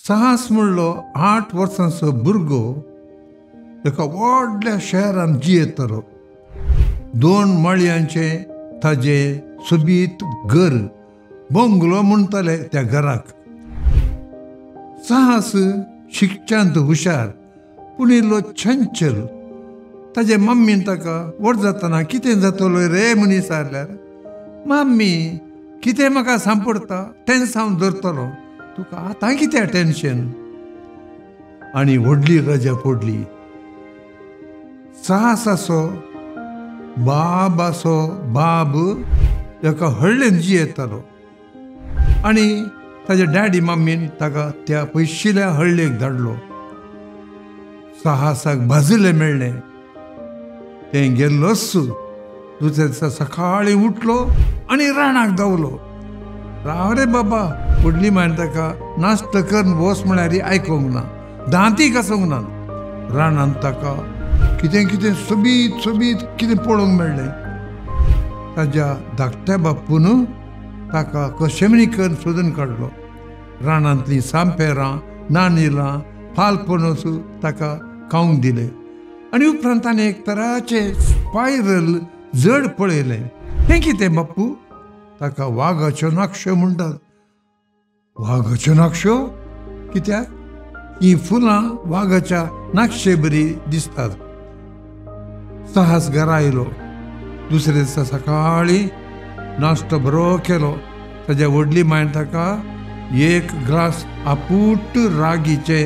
साहस म्हणलो 8 वर्सांचो भुरगो एका व्हडल्या शहरान जियेतलो. 2 माळयांचे ताजे सोबीत घर बंगलो म्हणटाले त्या घराक. साहस शिक्षांत हुशार पूण इल्लो चंचल. ताजे मम्मीन ताका व्हड जातना कितें जातलो रे म्हूण विचारल्यार, मम्मी कितें म्हाका सांपडटा टेन्स हांव धरतलो, तुका आतां कितें टेन्शन. आनी व्हडली रजा पडली. साहसाचो बाब एका हळ्ळेन जियेतालो आनी ताजे डॅडी मम्मीन ताका त्या पयशिल्ल्या हळ्ळेक धाडलो. साहसाक भाजिल्लें मेळ्ळें. तें गेल्लोच दुसऱ्या दिसा सकाळीं उठलो आनी रानाक धांवलो. राव रे बाबा, व्हडली मायन ताका नाश्तो करून वच म्हळ्यार आयकूंक ना, दांती घासूंक ना. रानांत ताका कितें कितें सोबीत कितें पळोवंक मेळ्ळें. ताज्या धाकट्या बापून ताका कशेंय करून सोदून काडलो. रानांतलीं सांपेरां, नानिलां, फालपणस ताका खावंक दिलें. आनी उपरांत ताणें एक तराचे स्पायरल जड पळयलें. हें कितें बाप्पू? ताका वागाच्यो नाक्षो म्हणटात. वागाच्यो नाक्षो? कित्याक? ही फुलां वागाच्या नाक्षे बरी दिसतात. साहस घरा येयलो. दुसऱ्या दिसा सकाळीं नाश्तो बरो केलो. ताज्या व्हडली मायन ताका 1 ग्लास आपूट रागीचे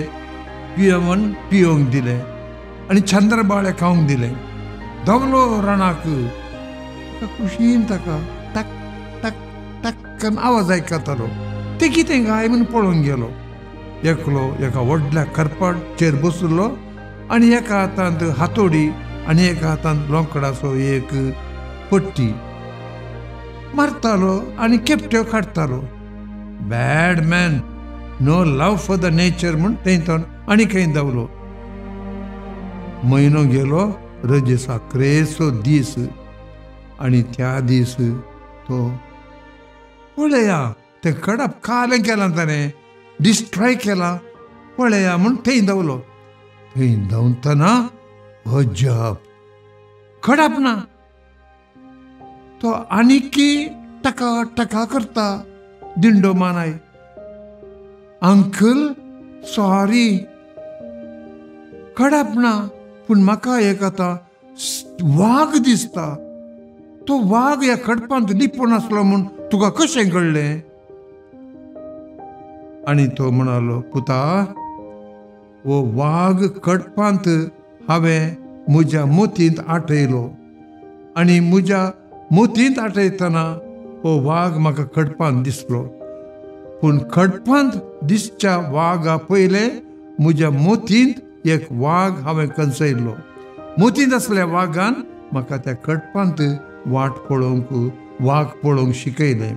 पियेवन पियोंक दिलें आनी चंद्रबाळे खावंक दिलें. धांवलो रानाक. खुशीन ताका टक टक टक करून आवाज आयकतालो. तें कितें गाय म्हूण पळोवंक गेलो. एकलो एका व्हडल्या करपाचेर बसलो आनी एका हातांत हातोडी आनी एका हातांत लोंकडाचो एक पट्टी मारतालो आनी केपट्यो काडतालो. Bad man, no love for the nature म्हूण थंयतून आनी खंय धांवलो. म्हयनो गेलो. रजे साकरेचो दीस आनी त्या दीस तो पळया तें कडप कालें केलां ताणें, डिस्ट्रॉय केला. पळया म्हूण थंय धांवलो. थंय धांवतना अजाप, कडप ना. तो आनीकी टका टका करता. दिंडो मानाय, अंकल सॉरी, कडप ना. पूण म्हाका एक आतां वाग दिसता. तो वाग ह्या कडपांत लिपून आसलो म्हूण तुका कशें कळ्ळें? आनी तो म्हणालो, पुता, वो वाग कडपांत हांवें म्हज्या मोतींत आटयलो आनी म्हज्या मोतींत आटयतना हो वाग म्हाका कडपांत दिसलो. पूण कडपांत दिसच्या वागा पयलें म्हज्या मोतींत एक वाग हांवें कंसयल्लो. मोतींत आसल्या वागान म्हाका त्या कडपांत वाट पळोवंक वाग पळोवंक शिकयलें.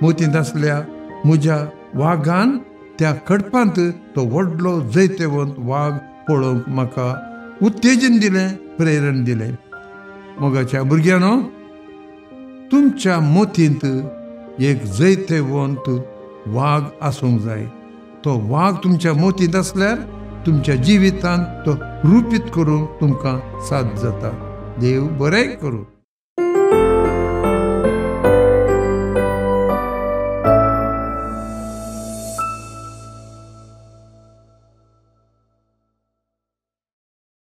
मोतींत आसल्या म्हज्या वागान त्या कडपांत तो व्हडलो जैतवंत वाग पळोवंक म्हाका उत्तेजन दिलें, प्रेरण दिलें. मोगाच्या भुरग्यांनो, तुमच्या मोतींत एक जैतवंत वाग आसूंक जाय. तो वाग तुमच्या मोतींत आसल्यार तुमच्या जिवितांत तो रुपीत करूंक तुमकां साथ जाता. देव बरें करूं.